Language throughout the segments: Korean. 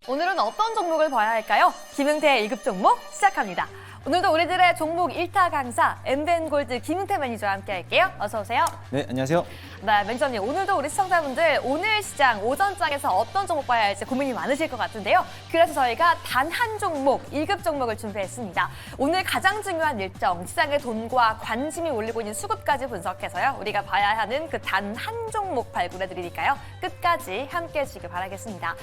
오늘은 어떤 종목을 봐야 할까요? 김은태의 1급 종목 시작합니다. 오늘도 우리들의 종목 1타 강사 엠벤골드 김은태 매니저와 함께 할게요. 어서 오세요. 네, 안녕하세요. 네, 매니저님 오늘도 우리 시청자분들 오늘 시장 오전장에서 어떤 종목 봐야 할지 고민이 많으실 것 같은데요. 그래서 저희가 단 한 종목, 1급 종목을 준비했습니다. 오늘 가장 중요한 일정, 시장의 돈과 관심이 올리고 있는 수급까지 분석해서요. 우리가 봐야 하는 그 단 한 종목 발굴해드리니까요. 끝까지 함께해 주시길 바라겠습니다.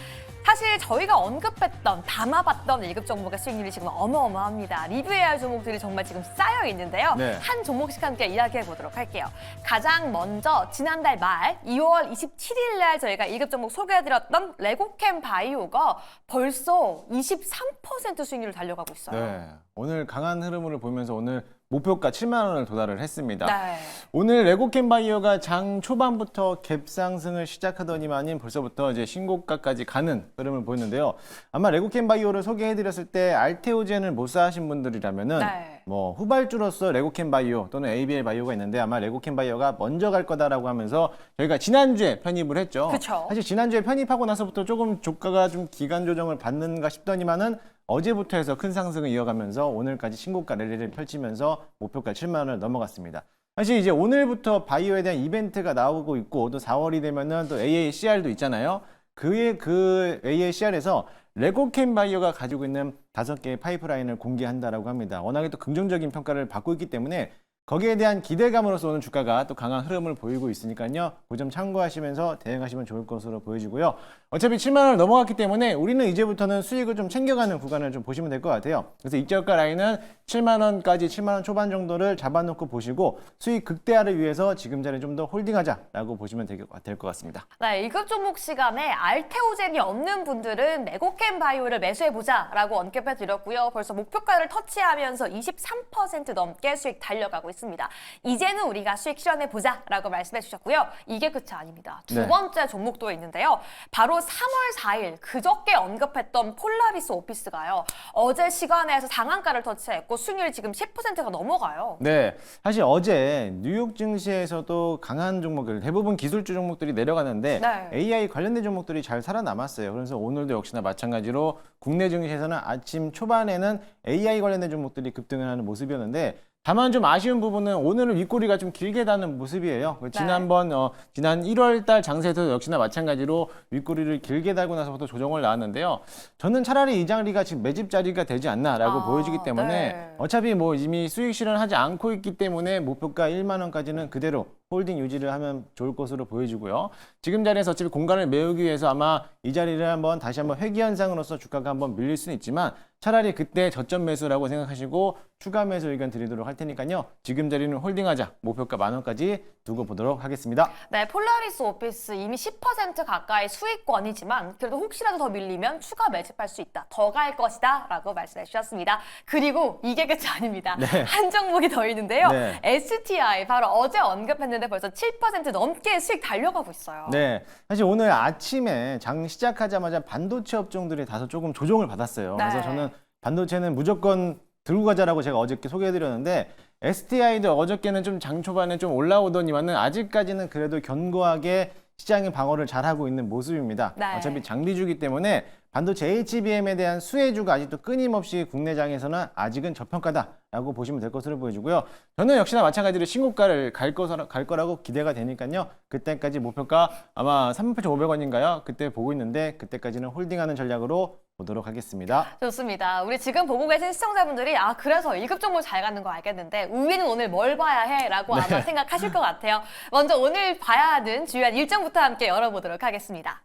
사실 저희가 언급했던, 담아봤던 1급 종목의 수익률이 지금 어마어마합니다. 리뷰해야 할 종목들이 정말 지금 쌓여 있는데요. 네. 한 종목씩 함께 이야기해 보도록 할게요. 가장 먼저 지난달 말 2월 27일 날 저희가 1급 종목 소개해드렸던 레고캠 바이오가 벌써 23% 수익률을 달려가고 있어요. 네, 오늘 강한 흐름을 보면서 오늘 목표가 7만 원을 도달을 했습니다. 네. 오늘 레고캠 바이오가 장 초반부터 갭 상승을 시작하더니만은 벌써부터 이제 신고가까지 가는 흐름을 보였는데요. 아마 레고캠 바이오를 소개해드렸을 때 알테오젠을 못 사신 분들이라면은 네. 뭐 후발주로서 레고캠 바이오 또는 ABL 바이오가 있는데 아마 레고캠 바이오가 먼저 갈 거다라고 하면서 저희가 지난주에 편입을 했죠. 그쵸. 사실 지난주에 편입하고 나서부터 조금 주가가 좀 기간 조정을 받는가 싶더니만은 어제부터 해서 큰 상승을 이어가면서 오늘까지 신고가 랠리를 펼치면서 목표가 7만 원을 넘어갔습니다. 사실 이제 오늘부터 바이오에 대한 이벤트가 나오고 있고 또 4월이 되면은 또 AACR도 있잖아요. 그 AACR에서 레고캠 바이오가 가지고 있는 5개의 파이프라인을 공개한다라고 합니다. 워낙에 또 긍정적인 평가를 받고 있기 때문에 거기에 대한 기대감으로서 오늘 주가가 또 강한 흐름을 보이고 있으니까요. 그 점 참고하시면서 대응하시면 좋을 것으로 보여지고요. 어차피 7만 원을 넘어갔기 때문에 우리는 이제부터는 수익을 좀 챙겨가는 구간을 좀 보시면 될 것 같아요. 그래서 이저가 라인은 7만 원까지 7만 원 초반 정도를 잡아놓고 보시고 수익 극대화를 위해서 지금 자리에 좀 더 홀딩하자라고 보시면 될 것 같습니다. 네, 1급 종목 시간에 알테오젠이 없는 분들은 레고캠 바이오를 매수해보자라고 언급해드렸고요. 벌써 목표가를 터치하면서 23% 넘게 수익 달려가고 있습니다. 이제는 우리가 수익 실현해보자라고 말씀해주셨고요. 이게 끝이 아닙니다. 두 네. 번째 종목도 있는데요. 바로 3월 4일 그저께 언급했던 폴라리스 오피스가요. 어제 시간에서 상한가를 터치했고 수익률이 지금 10%가 넘어가요. 네, 사실 어제 뉴욕 증시에서도 강한 종목들, 대부분 기술주 종목들이 내려가는데 네. AI 관련된 종목들이 잘 살아남았어요. 그래서 오늘도 역시나 마찬가지로 국내 증시에서는 아침 초반에는 AI 관련된 종목들이 급등을 하는 모습이었는데 다만 좀 아쉬운 부분은 오늘은 윗꼬리가 좀 길게 다는 모습이에요. 지난 1월 달 장세에서 역시나 마찬가지로 윗꼬리를 길게 달고 나서부터 조정을 나왔는데요. 저는 차라리 이 자리가 지금 매집 자리가 되지 않나라고 보여지기 때문에 네. 어차피 뭐 이미 수익 실현하지 않고 있기 때문에 목표가 1만 원까지는 그대로 홀딩 유지를 하면 좋을 것으로 보여지고요. 지금 자리에서 어차피 공간을 메우기 위해서 아마 이 자리를 다시 한번 회귀 현상으로서 주가가 한번 밀릴 수는 있지만 차라리 그때 저점 매수라고 생각하시고 추가 매수 의견 드리도록 할 테니까요. 지금 자리는 홀딩하자. 목표가 만 원까지 두고 보도록 하겠습니다. 네, 폴라리스 오피스 이미 10% 가까이 수익권이지만 그래도 혹시라도 더 밀리면 추가 매집할 수 있다. 더 갈 것이다 라고 말씀해 주셨습니다. 그리고 이게 끝이 아닙니다. 네. 한 종목이 더 있는데요. 네. STI 바로 어제 언급했는데 벌써 7% 넘게 수익 달려가고 있어요. 네, 사실 오늘 아침에 장 시작하자마자 반도체 업종들이 다소 조금 조정을 받았어요. 네. 그래서 저는 반도체는 무조건 들고 가자라고 제가 어저께 소개해드렸는데 STI도 어저께는 좀 장 초반에 좀 올라오더니만은 아직까지는 그래도 견고하게 시장의 방어를 잘하고 있는 모습입니다. 네. 어차피 장비주기 때문에 반도체 HBM에 대한 수혜주가 아직도 끊임없이 국내장에서는 아직은 저평가다라고 보시면 될 것으로 보여지고요. 저는 역시나 마찬가지로 신고가를 갈 거라고 기대가 되니까요. 그때까지 목표가 아마 38,500원인가요? 그때 보고 있는데 그때까지는 홀딩하는 전략으로 보도록 하겠습니다. 좋습니다. 우리 지금 보고 계신 시청자분들이 그래서 1급 종목 잘 가는 거 알겠는데 우리는 오늘 뭘 봐야 해? 라고 아마 생각하실 것 같아요. 먼저 오늘 봐야 하는 주요한 일정부터 함께 열어보도록 하겠습니다.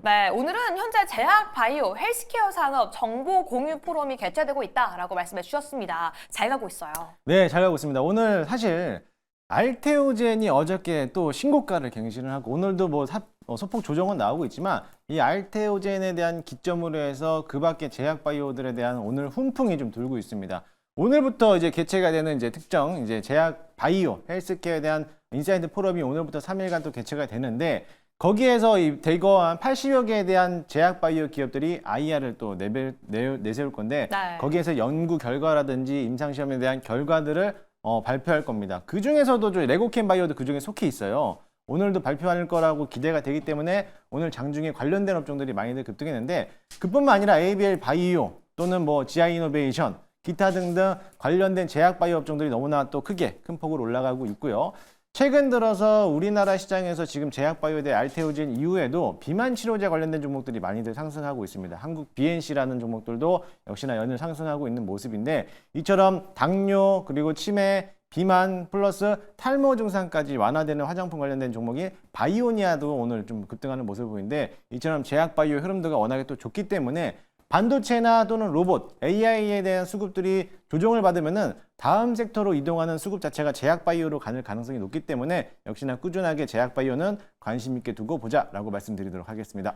네, 오늘은 현재 제약, 바이오, 헬스케어 산업 정보 공유 포럼이 개최되고 있다라고 말씀해 주셨습니다. 잘 가고 있어요. 네, 잘 가고 있습니다. 오늘 사실 알테오젠이 어저께 또 신고가를 갱신을 하고 오늘도 소폭 조정은 나오고 있지만 이 알테오젠에 대한 기점으로 해서 그 밖에 제약 바이오들에 대한 오늘 훈풍이 좀 돌고 있습니다. 오늘부터 이제 개최가 되는 이제 특정 이제 제약 바이오, 헬스케어에 대한 인사이드 포럼이 오늘부터 3일간 또 개최가 되는데 거기에서 이 대거 한 80여 개에 대한 제약 바이오 기업들이 IR을 또 내세울 건데 네. 거기에서 연구 결과라든지 임상시험에 대한 결과들을 발표할 겁니다. 그 중에서도 레고캠 바이오도 그 중에 속해 있어요. 오늘도 발표할 거라고 기대가 되기 때문에 오늘 장중에 관련된 업종들이 많이들 급등했는데 그뿐만 아니라 ABL 바이오 또는 뭐 GI 이노베이션 기타 등등 관련된 제약 바이오 업종들이 너무나 또 크게 큰 폭으로 올라가고 있고요. 최근 들어서 우리나라 시장에서 지금 제약바이오에 대해 알테오젠 이후에도 비만 치료제 관련된 종목들이 많이들 상승하고 있습니다. 한국 BNC라는 종목들도 역시나 연일 상승하고 있는 모습인데 이처럼 당뇨 그리고 치매 비만 플러스 탈모 증상까지 완화되는 화장품 관련된 종목이 바이오니아도 오늘 좀 급등하는 모습을 보이는데 이처럼 제약바이오 흐름도가 워낙에 또 좋기 때문에 반도체나 또는 로봇, AI에 대한 수급들이 조정을 받으면은 다음 섹터로 이동하는 수급 자체가 제약바이오로 가는 가능성이 높기 때문에 역시나 꾸준하게 제약바이오는 관심 있게 두고 보자라고 말씀드리도록 하겠습니다.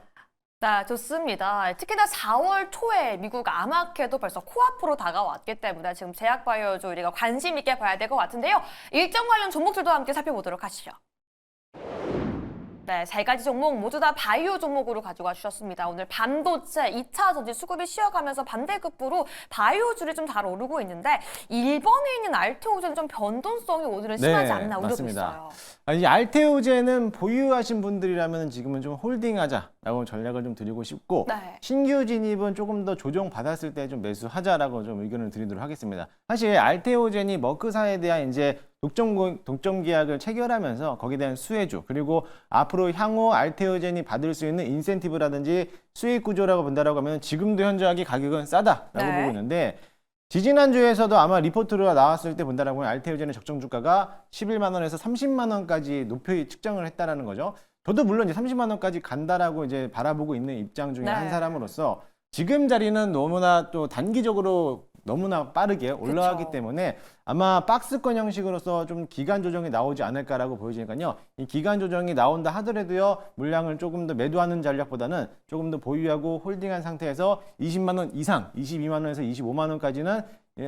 네, 좋습니다. 특히나 4월 초에 미국 암학회도 벌써 코앞으로 다가왔기 때문에 지금 제약바이오주 우리가 관심 있게 봐야 될 것 같은데요. 일정 관련 종목들도 함께 살펴보도록 하시죠. 네, 세 가지 종목 모두 다 바이오 종목으로 가져가 주셨습니다. 오늘 반도체, 2차 전지 수급이 쉬어가면서 반대급부로 바이오줄이 좀 잘 오르고 있는데 일본에 있는 알테오젠 좀 변동성이 오늘은 심하지 않나 우려도 있어요. 이 알테오젠은 보유하신 분들이라면 지금은 좀 홀딩하자라고 전략을 좀 드리고 싶고 네. 신규 진입은 조금 더 조정 받았을 때 좀 매수하자라고 좀 의견을 드리도록 하겠습니다. 사실 알테오젠이 머크사에 대한 이제 독점 계약을 체결하면서 거기에 대한 수혜주 그리고 앞으로 향후 알테오젠이 받을 수 있는 인센티브라든지 수익 구조라고 본다라고 하면 지금도 현저하게 가격은 싸다라고 네. 보고 있는데 지지난주에서도 아마 리포트가 나왔을 때 본다라고 하면 알테오젠의 적정 주가가 11만 원에서 30만 원까지 높이 측정을 했다라는 거죠. 저도 물론 이제 30만 원까지 간다라고 이제 바라보고 있는 입장 중에 네. 한 사람으로서 지금 자리는 너무나 또 단기적으로 너무나 빠르게 올라가기 그쵸. 때문에 아마 박스권 형식으로서 좀 기간 조정이 나오지 않을까라고 보여지니까요. 이 기간 조정이 나온다 하더라도요. 물량을 조금 더 매도하는 전략보다는 조금 더 보유하고 홀딩한 상태에서 20만 원 이상, 22만 원에서 25만 원까지는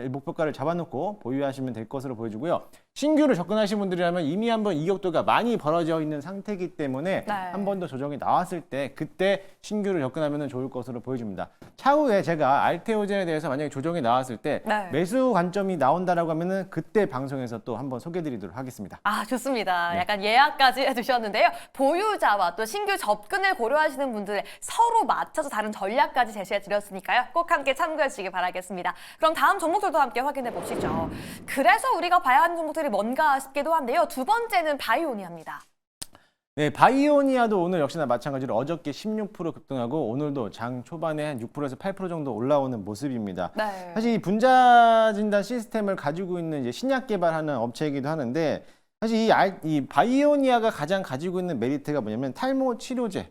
목표가를 잡아놓고 보유하시면 될 것으로 보여지고요. 신규로 접근하신 분들이라면 이미 한번 이격도가 많이 벌어져 있는 상태이기 때문에 네. 한 번 더 조정이 나왔을 때 그때 신규로 접근하면 좋을 것으로 보여집니다. 차후에 제가 알테오젠에 대해서 만약에 조정이 나왔을 때 네. 매수 관점이 나온다라고 하면은 그때 방송에서 또 한번 소개드리도록 하겠습니다. 아, 좋습니다. 네. 약간 예약까지 해주셨는데요. 보유자와 또 신규 접근을 고려하시는 분들 서로 맞춰서 다른 전략까지 제시해드렸으니까요. 꼭 함께 참고해 주시기 바라겠습니다. 그럼 다음 종목들도 함께 확인해 보시죠. 그래서 우리가 봐야 하는 종목들이 뭔가 싶기도 한데요. 두 번째는 바이오니아입니다. 네, 바이오니아도 오늘 역시나 마찬가지로 어저께 16% 급등하고 오늘도 장 초반에 한 6%에서 8% 정도 올라오는 모습입니다. 네. 사실 이 분자 진단 시스템을 가지고 있는 이제 신약 개발하는 업체이기도 하는데 사실 이 바이오니아가 가장 가지고 있는 메리트가 뭐냐면 탈모 치료제는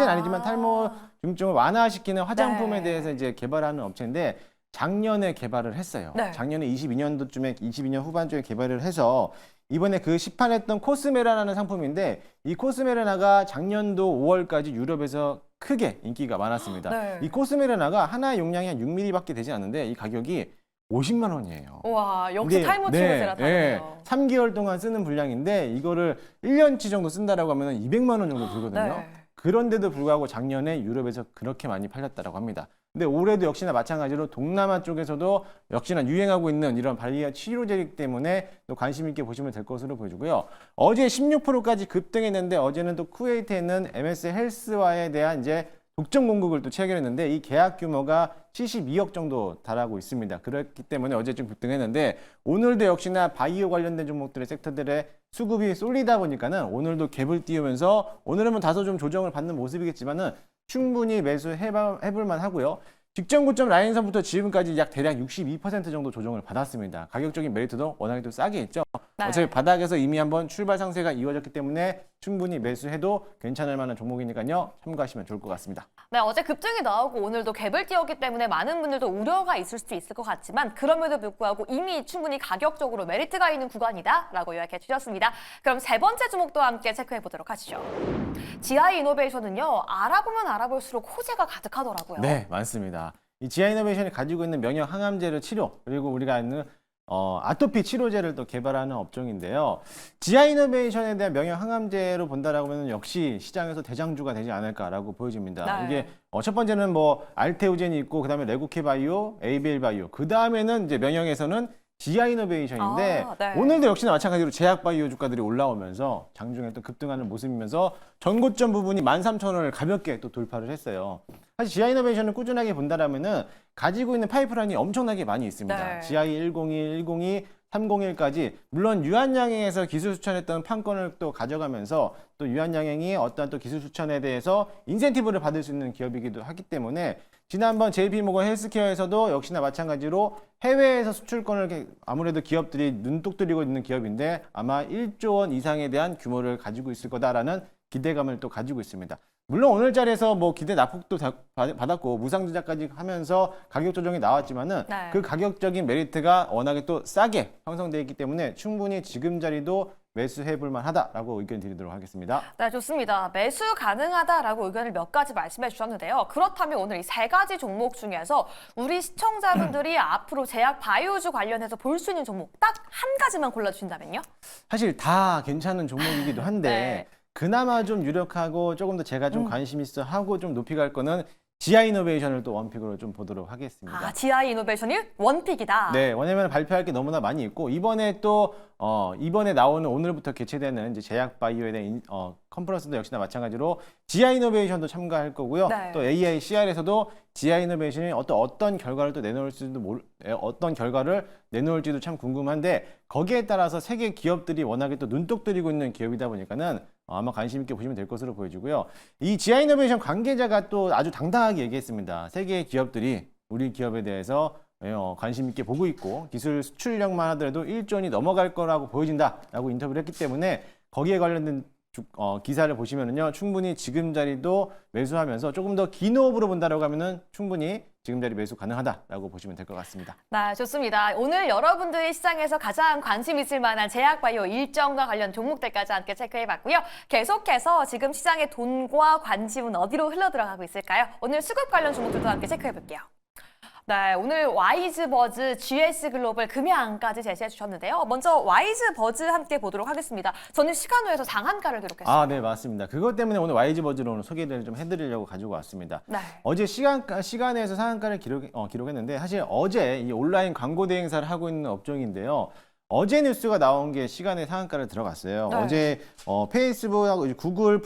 아니지만 탈모 증증을 완화시키는 화장품에 네. 대해서 이제 개발하는 업체인데 작년에 개발을 했어요. 네. 작년에 22년도쯤에 22년 후반쯤에 개발을 해서 이번에 그 시판했던 코스메라라는 상품인데 이 코스메라가 작년도 5월까지 유럽에서 크게 인기가 많았습니다. 네. 이 코스메라가 하나 용량이 한 6ml밖에 되지 않는데 이 가격이 50만 원이에요. 와, 역시 근데 탈모 치료제라 다르네요. 3개월 동안 쓰는 분량인데 이거를 1년치 정도 쓴다라고 하면 200만 원 정도 들거든요. 네. 그런데도 불구하고 작년에 유럽에서 그렇게 많이 팔렸다고 합니다. 근데 올해도 역시나 마찬가지로 동남아 쪽에서도 역시나 유행하고 있는 이런 바이오 치료제이기 때문에 또 관심 있게 보시면 될 것으로 보여지고요. 어제 16%까지 급등했는데 어제는 또 쿠웨이트에 있는 MS 헬스와에 대한 이제 독점 공급을 또 체결했는데 이 계약 규모가 72억 정도 달하고 있습니다. 그렇기 때문에 어제 좀 급등했는데 오늘도 역시나 바이오 관련된 종목들의 섹터들의 수급이 쏠리다 보니까는 오늘도 갭을 띄우면서 오늘은 뭐 다소 좀 조정을 받는 모습이겠지만은 충분히 매수해볼 만하고요. 직전 고점 라인선부터 지금까지 약 대략 62% 정도 조정을 받았습니다. 가격적인 메리트도 워낙에 또 싸게 있죠. 네. 어차피 바닥에서 이미 한번 출발 상세가 이루어졌기 때문에 충분히 매수해도 괜찮을 만한 종목이니까요. 참고하시면 좋을 것 같습니다. 네, 어제 급등이 나오고 오늘도 갭을 띄웠기 때문에 많은 분들도 우려가 있을 수도 있을 것 같지만 그럼에도 불구하고 이미 충분히 가격적으로 메리트가 있는 구간이다라고 요약해 주셨습니다. 그럼 세 번째 종목도 함께 체크해 보도록 하시죠. GI 이노베이션은요, 알아보면 알아볼수록 호재가 가득하더라고요. 네, 많습니다. 이 지아이노베이션이 가지고 있는 명역 항암제를 치료 그리고 우리가 아는 아토피 치료제를 또 개발하는 업종인데요. 지아이노베이션에 대한 명역 항암제로 본다라고 하면 역시 시장에서 대장주가 되지 않을까라고 보여집니다. 네. 이게 첫 번째는 뭐 알테오젠이 있고 그다음에 레고케바이오, ABL 바이오, 그 다음에는 이제 명역에서는 지아이노베이션인데 네. 오늘도 역시나 마찬가지로 제약바이오 주가들이 올라오면서 장중에 또 급등하는 모습이면서 전고점 부분이 13,000원을 가볍게 또 돌파를 했어요. 사실 지아이노베이션을 꾸준하게 본다라면은 가지고 있는 파이프라인이 엄청나게 많이 있습니다. 네. GI 102, 102, 301까지 물론 유한양행에서 기술 수천했던 판권을 또 가져가면서 또 유한양행이 어떠한 또 기술 수천에 대해서 인센티브를 받을 수 있는 기업이기도 하기 때문에 지난번 JP모건 헬스케어에서도 역시나 마찬가지로 해외에서 수출권을 아무래도 기업들이 눈독 들이고 있는 기업인데 아마 1조 원 이상에 대한 규모를 가지고 있을 거다라는 기대감을 또 가지고 있습니다. 물론 오늘 자리에서 뭐 기대 낙폭도 받았고 무상 조작까지 하면서 가격 조정이 나왔지만은 네. 그 가격적인 메리트가 워낙에 또 싸게 형성되어 있기 때문에 충분히 지금 자리도 매수해 볼 만하다라고 의견 드리도록 하겠습니다. 네, 좋습니다. 매수 가능하다라고 의견을 몇 가지 말씀해 주셨는데요. 그렇다면 오늘 이 세 가지 종목 중에서 우리 시청자분들이 앞으로 제약 바이오주 관련해서 볼 수 있는 종목 딱 한 가지만 골라주신다면요? 사실 다 괜찮은 종목이기도 한데 네. 그나마 좀 유력하고 조금 더 제가 좀 관심 있어 하고 좀 높이 갈 거는 지아이노베이션을 또 원픽으로 좀 보도록 하겠습니다. 아, GI 이노베이션이 원픽이다. 네, 왜냐면 발표할 게 너무나 많이 있고 이번에 또 이번에 나오는 오늘부터 개최되는 이제 제약 바이오에 대한 컨퍼런스도 역시나 마찬가지로 지아이노베이션도 참가할 거고요. 네. 또 AICR에서도 지아이노베이션이 어떤 결과를 또 어떤 결과를 내놓을지도 참 궁금한데 거기에 따라서 세계 기업들이 워낙에 또 눈독 들이고 있는 기업이다 보니까는 아마 관심 있게 보시면 될 것으로 보여지고요. 이 지아이노베이션 관계자가 또 아주 당당하게 얘기했습니다. 세계 기업들이 우리 기업에 대해서 관심 있게 보고 있고 기술 수출력만 하더라도 1조 원이 넘어갈 거라고 보여진다라고 인터뷰를 했기 때문에 거기에 관련된 기사를 보시면은요 충분히 지금 자리도 매수하면서 조금 더 긴 호흡으로 본다라고 하면은 충분히 지금 자리 매수 가능하다라고 보시면 될 것 같습니다. 네, 좋습니다. 오늘 여러분들이 시장에서 가장 관심 있을 만한 제약바이오 일정과 관련 종목들까지 함께 체크해봤고요. 계속해서 지금 시장의 돈과 관심은 어디로 흘러들어가고 있을까요? 오늘 수급 관련 종목들도 함께 체크해볼게요. 네, 오늘 와이즈버즈, GS글로벌, 금양까지 제시해 주셨는데요. 먼저 와이즈버즈 함께 보도록 하겠습니다. 저는 시간후에서 상한가를 기록했습니다. 아, 네, 맞습니다. 그것 때문에 오늘 YG버즈로 오늘 소개를 좀 해드리려고 가지고 왔습니다. 네. 어제 시간에서 상한가를 기록했는데 사실 어제 이 온라인 광고 대행사를 하고 있는 업종인데요. 어제 뉴스가 나온 게 시간에 상한가를 들어갔어요. 네. 어제 페이스북하고 구글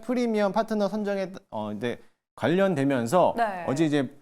프리미엄 파트너 선정에 이제 관련되면서 네. 어제 이제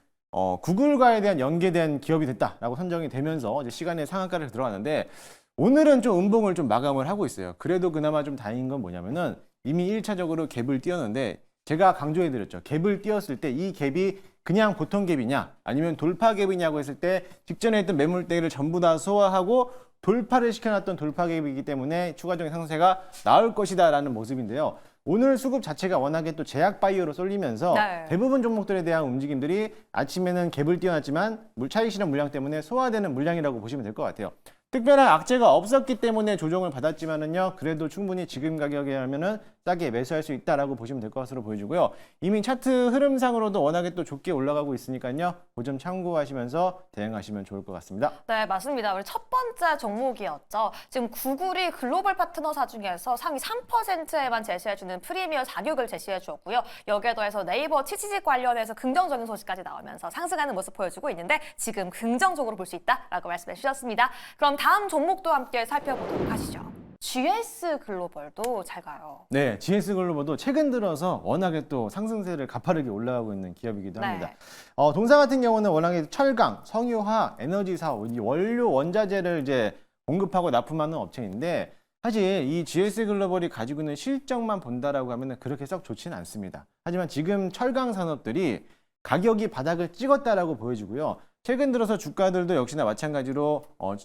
구글과에 대한 연계된 기업이 됐다라고 선정이 되면서 이제 시간에 상한가를 들어갔는데 오늘은 좀 음봉을 좀 마감을 하고 있어요. 그래도 그나마 좀 다행인 건 뭐냐면은 이미 1차적으로 갭을 띄었는데 제가 강조해드렸죠. 갭을 띄었을 때 이 갭이 그냥 보통 갭이냐 아니면 돌파 갭이냐고 했을 때 직전에 했던 매물대를 전부 다 소화하고 돌파를 시켜놨던 돌파 갭이기 때문에 추가적인 상승세가 나올 것이다라는 모습인데요. 오늘 수급 자체가 워낙에 또 제약 바이오로 쏠리면서 네. 대부분 종목들에 대한 움직임들이 아침에는 갭을 띄워놨지만 차익 실현 물량 때문에 소화되는 물량이라고 보시면 될 것 같아요. 특별한 악재가 없었기 때문에 조정을 받았지만은요, 그래도 충분히 지금 가격에 하면은 싸게 매수할 수 있다라고 보시면 될 것으로 보여지고요. 이미 차트 흐름상으로도 워낙에 또 좋게 올라가고 있으니까요, 그 점 참고하시면서 대응하시면 좋을 것 같습니다. 네, 맞습니다. 우리 첫 번째 종목이었죠. 지금 구글이 글로벌 파트너사 중에서 상위 3%에만 제시해주는 프리미엄 4격을 제시해 주었고요. 여기에 더해서 네이버 치치직 관련해서 긍정적인 소식까지 나오면서 상승하는 모습 보여주고 있는데 지금 긍정적으로 볼 수 있다라고 말씀해 주셨습니다. 그럼 다음 종목도 함께 살펴보도록 하시죠. GS글로벌도 잘 가요. 네, GS글로벌도 최근 들어서 워낙에 또 상승세를 가파르게 올라가고 있는 기업이기도 합니다. 네. 동사 같은 경우는 워낙에 철강, 성유화, 에너지사, 이 원료 원자재를 이제 공급하고 납품하는 업체인데 사실 이 GS글로벌이 가지고 있는 실적만 본다라고 하면 그렇게 썩 좋지는 않습니다. 하지만 지금 철강 산업들이 가격이 바닥을 찍었다라고 보여지고요. 최근 들어서 주가들도 역시나 마찬가지로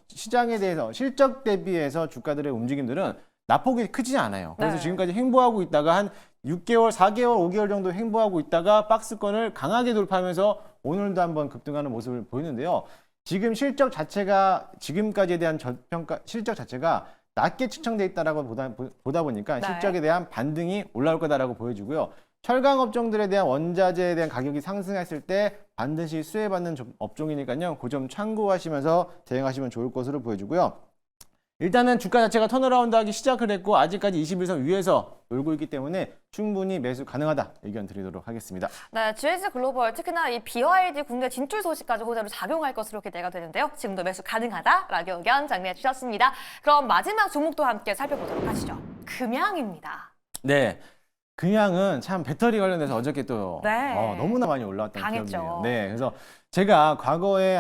시장에 대해서 실적 대비해서 주가들의 움직임들은 낙폭이 크지 않아요. 그래서 네. 지금까지 행보하고 있다가 한 6개월, 4개월, 5개월 정도 행보하고 있다가 박스권을 강하게 돌파하면서 오늘도 한번 급등하는 모습을 보이는데요. 지금 실적 자체가 지금까지에 대한 저평가 실적 자체가 낮게 측정돼 있다라고 보다 보니까 네. 실적에 대한 반등이 올라올 거다라고 보여지고요. 철강 업종들에 대한 원자재에 대한 가격이 상승했을 때 반드시 수혜받는 업종이니까요. 그 점 참고하시면서 대응하시면 좋을 것으로 보여지고요. 일단은 주가 자체가 턴어라운드하기 시작을 했고 아직까지 21선 위에서 놀고 있기 때문에 충분히 매수 가능하다 의견 드리도록 하겠습니다. 네, GS 글로벌 특히나 이 BYD 국내 진출 소식까지 호재로 작용할 것으로 기대가 되는데요. 지금도 매수 가능하다라고 의견 정리해 주셨습니다. 그럼 마지막 종목도 함께 살펴보도록 하시죠. 금양입니다. 네. 금양은 참 배터리 관련해서 어저께 또 네. 너무나 많이 올라왔던 강했죠. 기억이에요. 네, 그래서 제가 과거에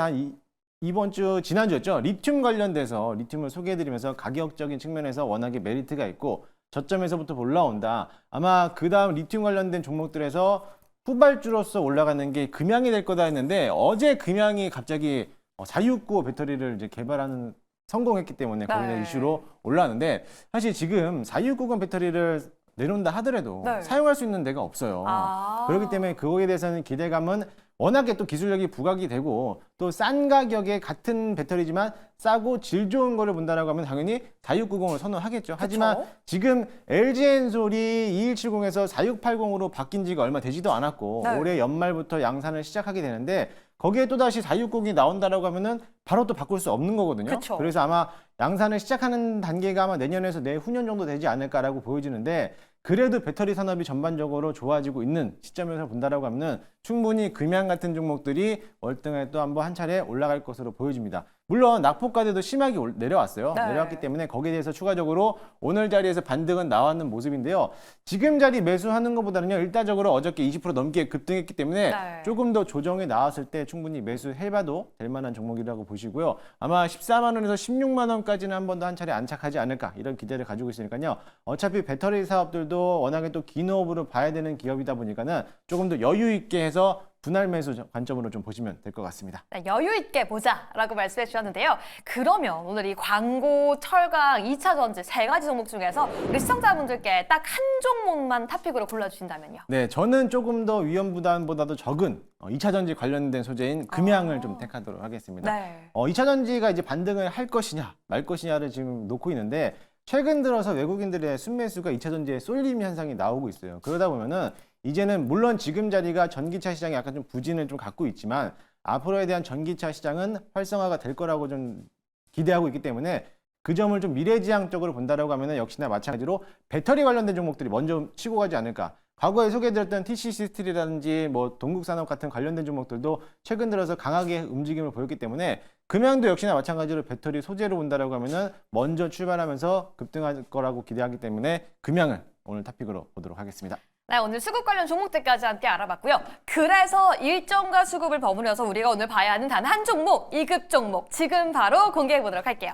이번 주 지난주였죠. 리튬 관련돼서 리튬을 소개해드리면서 가격적인 측면에서 워낙에 메리트가 있고 저점에서부터 올라온다. 아마 그 다음 리튬 관련된 종목들에서 후발주로서 올라가는 게 금양이 될 거다 했는데 어제 금양이 갑자기 469 배터리를 이제 개발하는 성공했기 때문에 거기에 네. 이슈로 올라왔는데 사실 지금 4690 배터리를 내놓는다 하더라도 네. 사용할 수 있는 데가 없어요. 아. 그렇기 때문에 그거에 대해서는 기대감은 워낙에 또 기술력이 부각이 되고 또 싼 가격에 같은 배터리지만 싸고 질 좋은 거를 본다라고 하면 당연히 4690을 선호하겠죠. 하지만 지금 LG엔솔이 2170에서 4680으로 바뀐 지가 얼마 되지도 않았고 네. 올해 연말부터 양산을 시작하게 되는데 거기에 또다시 4690이 나온다라고 하면은 바로 또 바꿀 수 없는 거거든요. 그쵸. 그래서 아마 양산을 시작하는 단계가 아마 내년에서 내후년 정도 되지 않을까라고 보여지는데 그래도 배터리 산업이 전반적으로 좋아지고 있는 시점에서 본다라고 하면은 충분히 금양 같은 종목들이 월등하게 또 한번 한 차례 올라갈 것으로 보여집니다. 물론 낙폭가대도 심하게 내려왔어요. 네. 내려왔기 때문에 거기에 대해서 추가적으로 오늘 자리에서 반등은 나왔는 모습인데요. 지금 자리 매수하는 것보다는요. 일단적으로 어저께 20% 넘게 급등했기 때문에 네. 조금 더 조정이 나왔을 때 충분히 매수해봐도 될 만한 종목이라고 보시고요. 아마 14만 원에서 16만 원까지는 한 번 더 한 차례 안착하지 않을까 이런 기대를 가지고 있으니까요. 어차피 배터리 사업들도 워낙에 또 긴 호흡으로 봐야 되는 기업이다 보니까는 조금 더 여유 있게 해서 분할 매수 관점으로 좀 보시면 될 것 같습니다. 네, 여유 있게 보자라고 말씀해 주셨는데요. 그러면 오늘 이 광고, 철강, 2차 전지 세 가지 종목 중에서 우리 시청자분들께 딱 한 종목만 탑픽으로 골라주신다면요. 네, 저는 조금 더 위험 부담보다도 적은 2차 전지 관련된 소재인 금양을 좀 택하도록 하겠습니다. 네. 2차 전지가 이제 반등을 할 것이냐 말 것이냐를 지금 놓고 있는데 최근 들어서 외국인들의 순매수가 2차 전지에 쏠림 현상이 나오고 있어요. 그러다 보면은 이제는 물론 지금 자리가 전기차 시장이 약간 좀 부진을 좀 갖고 있지만 앞으로에 대한 전기차 시장은 활성화가 될 거라고 좀 기대하고 있기 때문에 그 점을 좀 미래지향적으로 본다라고 하면은 역시나 마찬가지로 배터리 관련된 종목들이 먼저 치고 가지 않을까. 과거에 소개해드렸던 TCC 스틸이라든지 뭐 동국산업 같은 관련된 종목들도 최근 들어서 강하게 움직임을 보였기 때문에 금양도 역시나 마찬가지로 배터리 소재로 본다라고 하면은 먼저 출발하면서 급등할 거라고 기대하기 때문에 금양을 오늘 탑픽으로 보도록 하겠습니다. 네, 오늘 수급 관련 종목들까지 함께 알아봤고요. 그래서 일정과 수급을 버무려서 우리가 오늘 봐야 하는 단 한 종목, 2급 종목 지금 바로 공개해 보도록 할게요.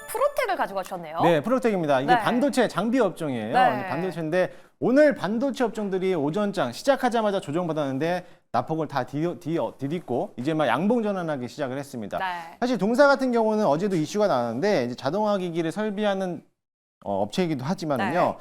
프로텍을 가지고 가셨네요. 네, 프로텍입니다. 이게 네. 반도체 장비 업종이에요. 네. 이제 반도체인데 오늘 반도체 업종들이 오전장 시작하자마자 조정받았는데 낙폭을 다 디딛고 이제 막 양봉 전환하기 시작을 했습니다. 네. 사실 동사 같은 경우는 어제도 이슈가 나왔는데 이제 자동화 기기를 설비하는 업체이기도 하지만은요.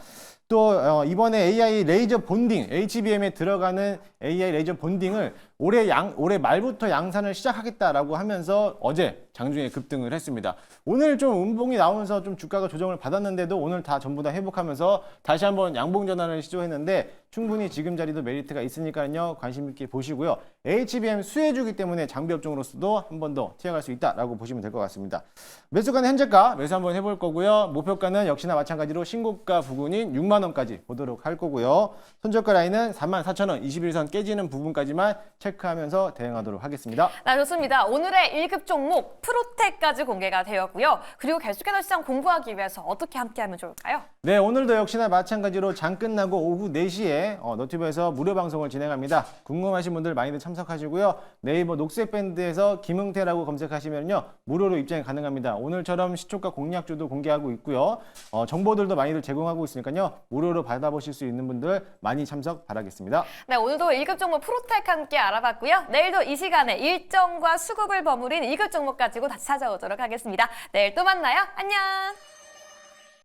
또 이번에 AI 레이저 본딩, HBM에 들어가는 AI 레이저 본딩을 올해 말부터 양산을 시작하겠다라고 하면서 어제 장중에 급등을 했습니다. 오늘 좀 음봉이 나오면서 좀 주가가 조정을 받았는데도 오늘 다 전부 다 회복하면서 다시 한번 양봉 전환을 시도했는데 충분히 지금 자리도 메리트가 있으니까요. 관심 있게 보시고요. HBM 수혜주기 때문에 장비 업종으로서도 한 번 더 튀어갈 수 있다라고 보시면 될 것 같습니다. 매수가는 현재가 매수 한번 해볼 거고요. 목표가는 역시나 마찬가지로 신고가 부근인 6만 원까지 보도록 할 거고요. 손절가 라인은 34,000원, 21선 깨지는 부분까지만 체크하면서 대응하도록 하겠습니다. 네, 좋습니다. 오늘의 1급 종목 프로텍까지 공개가 되었고요. 그리고 계속해서 시장 공부하기 위해서 어떻게 함께하면 좋을까요? 네, 오늘도 역시나 마찬가지로 장 끝나고 오후 4시에 너튜브에서 무료 방송을 진행합니다. 궁금하신 분들 많이들 참석하시고요. 네이버 녹색밴드에서 김흥태라고 검색하시면요. 무료로 입장이 가능합니다. 오늘처럼 시초가 공략주도 공개하고 있고요. 정보들도 많이들 제공하고 있으니까요. 무료로 받아보실 수 있는 분들 많이 참석 바라겠습니다. 네, 오늘도 1급 종목 프로텍 함께 알아봤고요. 내일도 이 시간에 일정과 수급을 버무린 2급 종목 가지고 다시 찾아오도록 하겠습니다. 내일 또 만나요. 안녕!